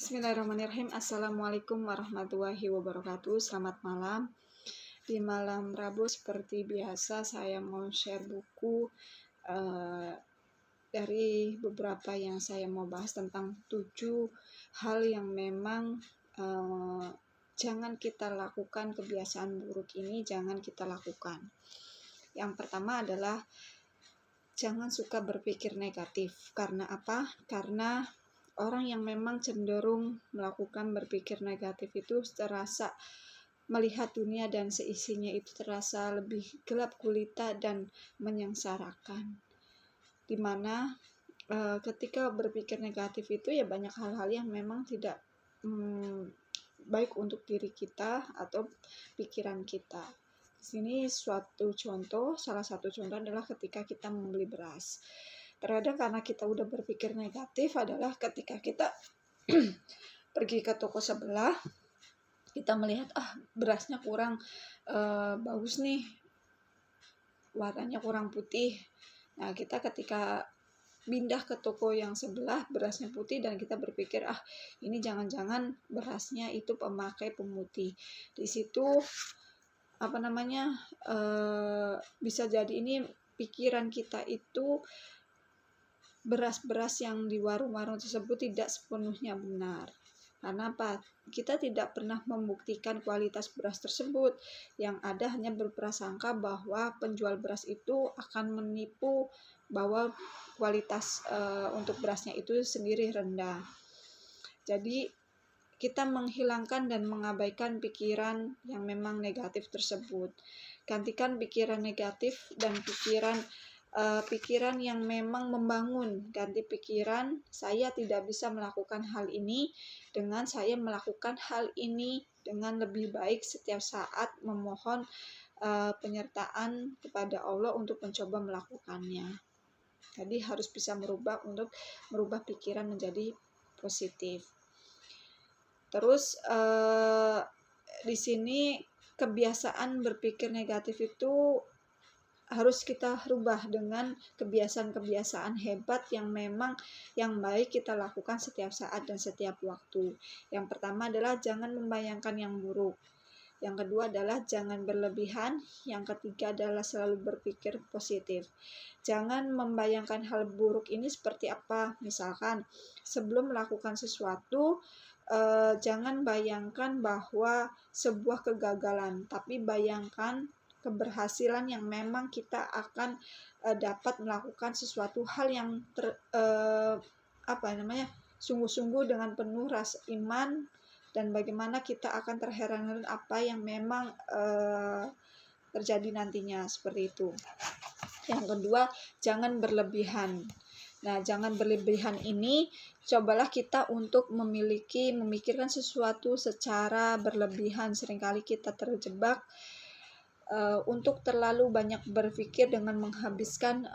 Bismillahirrahmanirrahim. Assalamualaikum warahmatullahi wabarakatuh. Selamat malam. Di malam Rabu seperti biasa saya mau share buku dari beberapa yang saya mau bahas tentang 7 hal yang memang jangan kita lakukan. Kebiasaan buruk ini jangan kita lakukan. Yang pertama adalah jangan suka berpikir negatif. Karena apa? Karena orang yang memang cenderung melakukan berpikir negatif itu terasa melihat dunia dan seisinya itu terasa lebih gelap gulita dan menyengsarakan. Dimana ketika berpikir negatif itu ya banyak hal-hal yang memang tidak baik untuk diri kita atau pikiran kita. Di sini salah satu contoh adalah ketika kita membeli beras. Terkadang karena kita udah berpikir negatif adalah ketika kita pergi ke toko sebelah, kita melihat berasnya kurang bagus nih, warnanya kurang putih. Nah, kita ketika pindah ke toko yang sebelah berasnya putih dan kita berpikir ini jangan-jangan berasnya itu pemakai pemutih. Di situ bisa jadi ini pikiran kita itu beras-beras yang di warung-warung tersebut tidak sepenuhnya benar. Karena apa? Kita tidak pernah membuktikan kualitas beras tersebut. Yang ada hanya berprasangka bahwa penjual beras itu akan menipu bahwa kualitas untuk berasnya itu sendiri rendah. Jadi kita menghilangkan dan mengabaikan pikiran yang memang negatif tersebut. Gantikan pikiran negatif dan pikiran yang memang membangun. Ganti pikiran, saya tidak bisa melakukan hal ini dengan saya melakukan hal ini dengan lebih baik setiap saat memohon penyertaan kepada Allah untuk mencoba melakukannya. Jadi harus bisa merubah pikiran menjadi positif. Terus di sini kebiasaan berpikir negatif itu harus kita rubah dengan kebiasaan-kebiasaan hebat yang memang yang baik kita lakukan setiap saat dan setiap waktu. Yang pertama adalah jangan membayangkan yang buruk. Yang kedua adalah jangan berlebihan. Yang ketiga adalah selalu berpikir positif. Jangan membayangkan hal buruk ini seperti apa. Misalkan sebelum melakukan sesuatu, jangan bayangkan bahwa sebuah kegagalan, tapi bayangkan keberhasilan yang memang kita akan dapat melakukan sesuatu hal yang sungguh-sungguh dengan penuh rasa iman, dan bagaimana kita akan terheran-heran apa yang memang terjadi nantinya, seperti itu. Yang kedua, jangan berlebihan. Nah, jangan berlebihan ini, cobalah kita untuk memikirkan sesuatu secara berlebihan. Seringkali kita terjebak untuk terlalu banyak berpikir dengan menghabiskan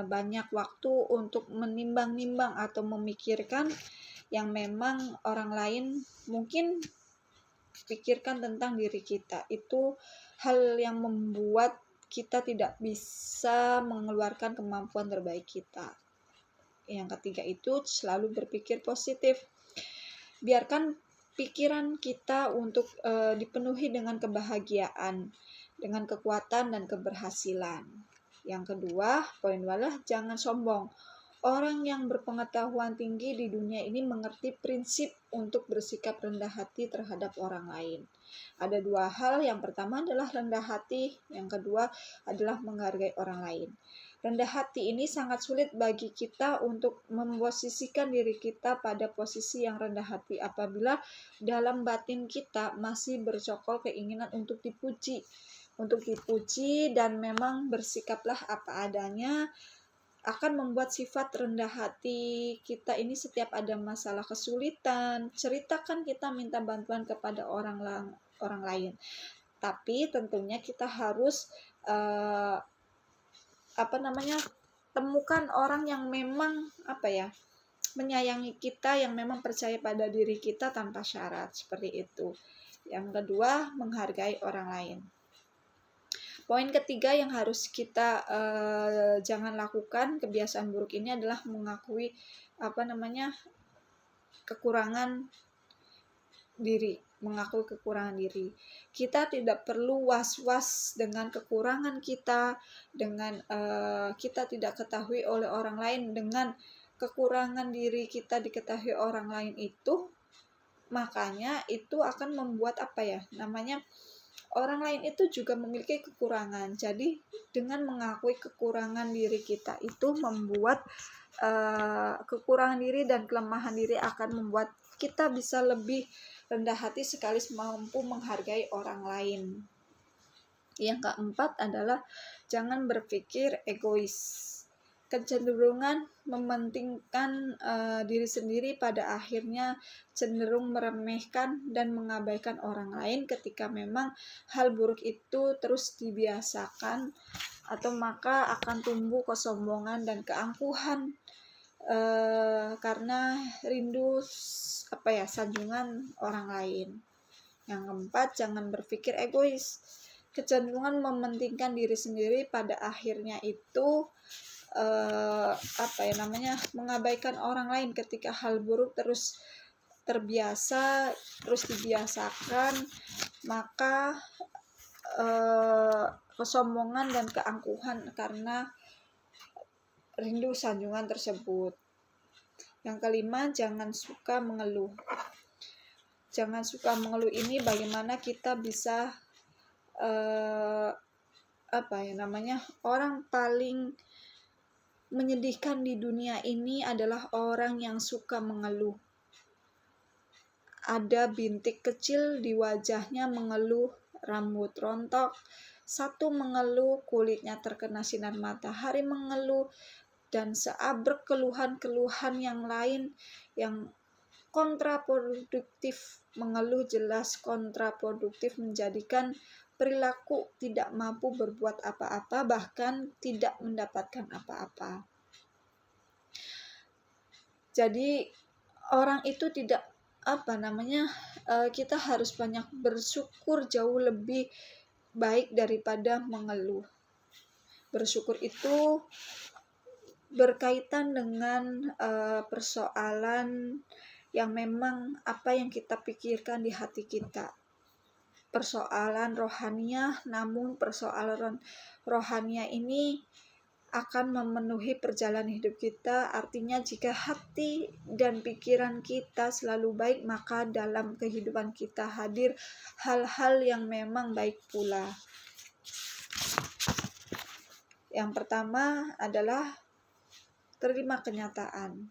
banyak waktu untuk menimbang-nimbang atau memikirkan yang memang orang lain mungkin pikirkan tentang diri kita. Itu hal yang membuat kita tidak bisa mengeluarkan kemampuan terbaik kita. Yang ketiga itu selalu berpikir positif. Biarkan pikiran kita untuk dipenuhi dengan kebahagiaan, dengan kekuatan dan keberhasilan. Yang kedua, poin adalah jangan sombong. Orang yang berpengetahuan tinggi di dunia ini mengerti prinsip untuk bersikap rendah hati terhadap orang lain. Ada 2 hal, yang pertama adalah rendah hati, yang kedua adalah menghargai orang lain. Rendah hati ini sangat sulit bagi kita untuk memposisikan diri kita pada posisi yang rendah hati apabila dalam batin kita masih bercokol keinginan untuk dipuji dan memang bersikaplah apa adanya. Akan membuat sifat rendah hati kita ini setiap ada masalah kesulitan, ceritakan, kita minta bantuan kepada orang lain. Tapi tentunya kita harus temukan orang yang memang menyayangi kita, yang memang percaya pada diri kita tanpa syarat, seperti itu. Yang kedua, menghargai orang lain. Poin ketiga yang harus kita jangan lakukan kebiasaan buruk ini adalah mengakui kekurangan diri, mengakui kekurangan diri. Kita tidak perlu was-was dengan kekurangan kita, dengan kita tidak ketahui oleh orang lain. Dengan kekurangan diri kita diketahui orang lain itu, makanya itu akan membuat orang lain itu juga memiliki kekurangan. Jadi dengan mengakui kekurangan diri kita itu membuat kekurangan diri dan kelemahan diri akan membuat kita bisa lebih rendah hati sekaligus mampu menghargai orang lain. Yang keempat adalah jangan berpikir egois. Kecenderungan mementingkan diri sendiri pada akhirnya cenderung meremehkan dan mengabaikan orang lain. Ketika memang hal buruk itu terus dibiasakan, atau maka akan tumbuh kesombongan dan keangkuhan karena rindu sanjungan orang lain. Yang keempat, jangan berpikir egois. Kecenderungan mementingkan diri sendiri pada akhirnya itu mengabaikan orang lain. Ketika hal buruk terus dibiasakan, maka kesombongan dan keangkuhan karena rindu sanjungan tersebut. Yang kelima, jangan suka mengeluh. Jangan suka mengeluh ini bagaimana kita bisa orang paling menyedihkan di dunia ini adalah orang yang suka mengeluh. Ada bintik kecil di wajahnya mengeluh, rambut rontok, satu mengeluh, kulitnya terkena sinar matahari mengeluh, dan seabrek keluhan-keluhan yang lain yang kontraproduktif. Mengeluh jelas kontraproduktif, menjadikan perilaku tidak mampu berbuat apa-apa, bahkan tidak mendapatkan apa-apa. Jadi orang itu tidak kita harus banyak bersyukur, jauh lebih baik daripada mengeluh. Bersyukur itu berkaitan dengan persoalan yang memang apa yang kita pikirkan di hati kita. Persoalan rohaniah, namun persoalan rohaniah ini akan memenuhi perjalanan hidup kita. Artinya jika hati dan pikiran kita selalu baik, maka dalam kehidupan kita hadir hal-hal yang memang baik pula. Yang pertama adalah terima kenyataan.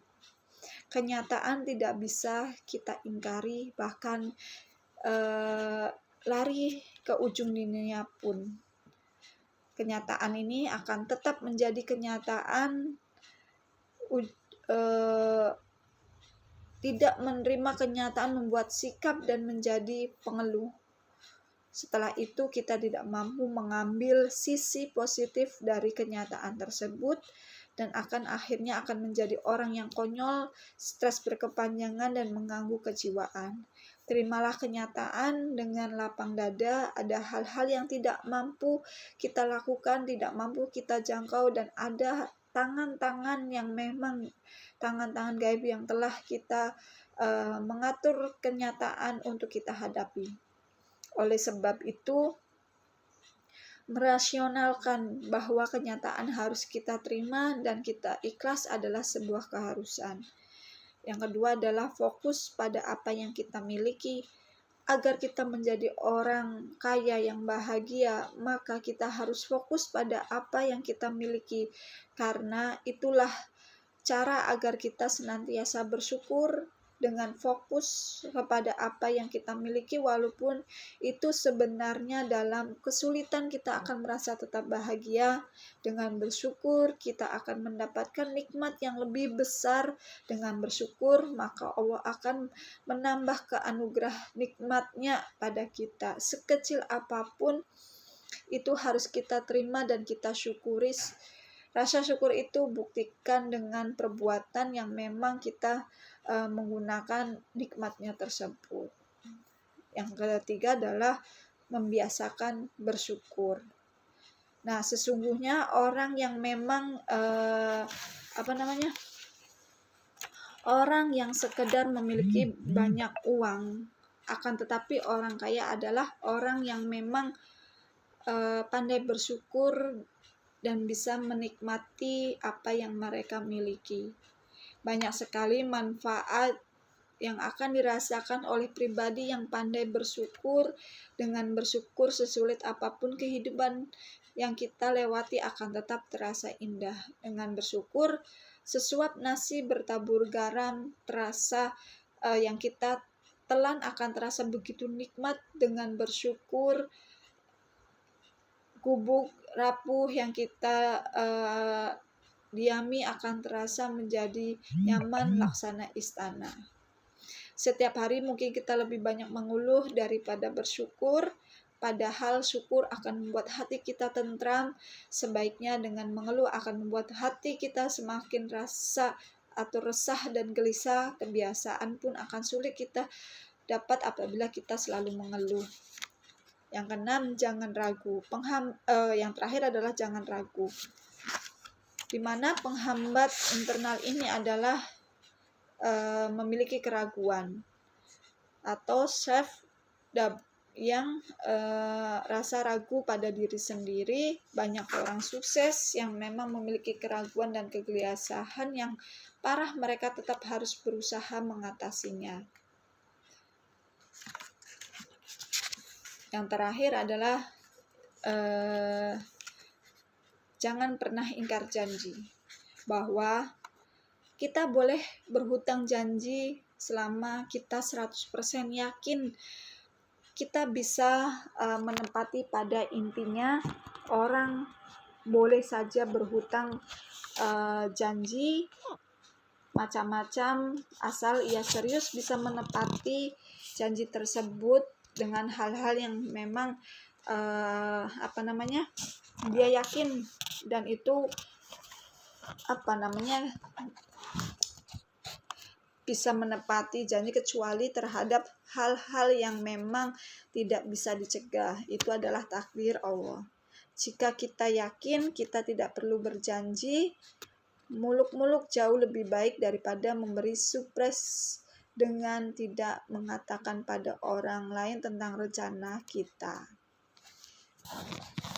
Kenyataan tidak bisa kita ingkari, bahkan lari ke ujung dunia pun. Kenyataan ini akan tetap menjadi kenyataan. Tidak menerima kenyataan membuat sikap dan menjadi pengeluh. Setelah itu kita tidak mampu mengambil sisi positif dari kenyataan tersebut, dan akhirnya akan menjadi orang yang konyol, stres berkepanjangan, dan mengganggu kejiwaan. Terimalah kenyataan dengan lapang dada. Ada hal-hal yang tidak mampu kita lakukan, tidak mampu kita jangkau, dan ada tangan-tangan yang memang tangan-tangan gaib yang telah kita mengatur kenyataan untuk kita hadapi. Oleh sebab itu, merasionalkan bahwa kenyataan harus kita terima dan kita ikhlas adalah sebuah keharusan. Yang kedua adalah fokus pada apa yang kita miliki. Agar kita menjadi orang kaya yang bahagia, maka kita harus fokus pada apa yang kita miliki. Karena itulah cara agar kita senantiasa bersyukur dengan fokus kepada apa yang kita miliki, walaupun itu sebenarnya dalam kesulitan kita akan merasa tetap bahagia. Dengan bersyukur kita akan mendapatkan nikmat yang lebih besar. Dengan bersyukur maka Allah akan menambah keanugerah nikmatnya pada kita. Sekecil apapun itu harus kita terima dan kita syukuri. Rasa syukur itu buktikan dengan perbuatan yang memang kita menggunakan nikmatnya tersebut. Yang ketiga adalah membiasakan bersyukur. Nah, sesungguhnya orang yang memang orang yang sekedar memiliki banyak uang, akan tetapi orang kaya adalah orang yang memang pandai bersyukur dan bisa menikmati apa yang mereka miliki. Banyak sekali manfaat yang akan dirasakan oleh pribadi yang pandai bersyukur. Dengan bersyukur, sesulit apapun kehidupan yang kita lewati akan tetap terasa indah. Dengan bersyukur, sesuap nasi bertabur garam terasa, yang kita telan akan terasa begitu nikmat. Dengan bersyukur, gubuk rapuh yang kita diami akan terasa menjadi nyaman laksana istana. Setiap hari mungkin kita lebih banyak mengeluh daripada bersyukur, padahal syukur akan membuat hati kita tentram. Sebaiknya dengan mengeluh akan membuat hati kita semakin rasa atau resah dan gelisah. Kebiasaan pun akan sulit kita dapat apabila kita selalu mengeluh. Yang keenam, jangan ragu. Yang terakhir adalah jangan ragu. Di mana penghambat internal ini adalah memiliki keraguan atau self-doubt, yang rasa ragu pada diri sendiri. Banyak orang sukses yang memang memiliki keraguan dan kegelisahan yang parah, mereka tetap harus berusaha mengatasinya. Yang terakhir adalah jangan pernah ingkar janji, bahwa kita boleh berhutang janji selama kita 100% yakin kita bisa menempati pada intinya. Orang boleh saja berhutang janji macam-macam, asal ia serius bisa menepati janji tersebut dengan hal-hal yang memang dia yakin, dan itu bisa menepati janji, kecuali terhadap hal-hal yang memang tidak bisa dicegah. Itu adalah takdir Allah. Jika kita yakin, kita tidak perlu berjanji. Muluk-muluk jauh lebih baik daripada memberi surprise dengan tidak mengatakan pada orang lain tentang rencana kita.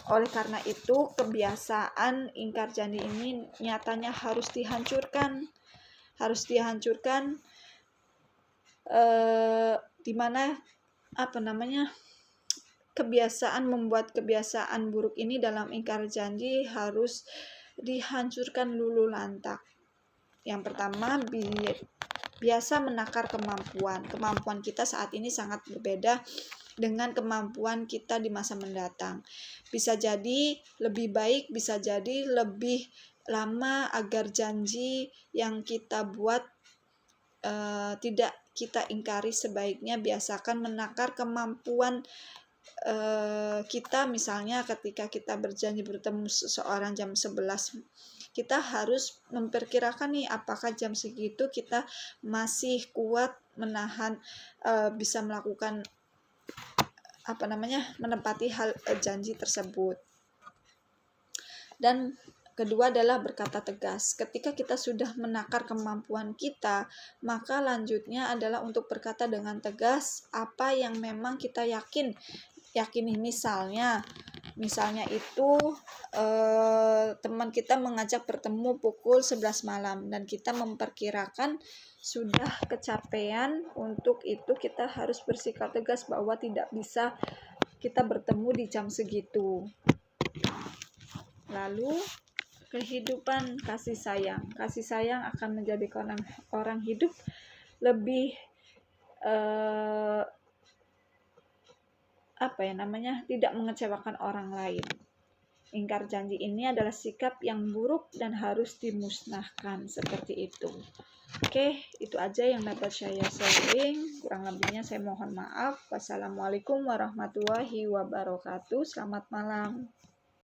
Oleh karena itu, kebiasaan ingkar janji ini nyatanya harus dihancurkan. Di mana kebiasaan membuat kebiasaan buruk ini dalam ingkar janji harus dihancurkan lulu lantak. Yang pertama, biasa menakar kemampuan kita saat ini sangat berbeda dengan kemampuan kita di masa mendatang. Bisa jadi lebih baik, bisa jadi lebih lama, agar janji yang kita buat tidak kita ingkari. Sebaiknya biasakan menakar kemampuan kita. Misalnya ketika kita berjanji bertemu seseorang jam 11, kita harus memperkirakan nih, apakah jam segitu kita masih kuat menahan, bisa melakukan menepati janji tersebut. Dan kedua adalah berkata tegas. Ketika kita sudah menakar kemampuan kita, maka lanjutnya adalah untuk berkata dengan tegas apa yang memang kita yakini. Misalnya itu teman kita mengajak bertemu pukul 11 malam dan kita memperkirakan sudah kecapean. Untuk itu kita harus bersikap tegas bahwa tidak bisa kita bertemu di jam segitu. Lalu kehidupan kasih sayang. Kasih sayang akan menjadikan orang hidup lebih tidak mengecewakan orang lain. Ingkar janji ini adalah sikap yang buruk dan harus dimusnahkan, seperti itu. Oke, itu aja yang dapat saya sharing. Kurang lebihnya saya mohon maaf. Wassalamualaikum warahmatullahi wabarakatuh. Selamat malam.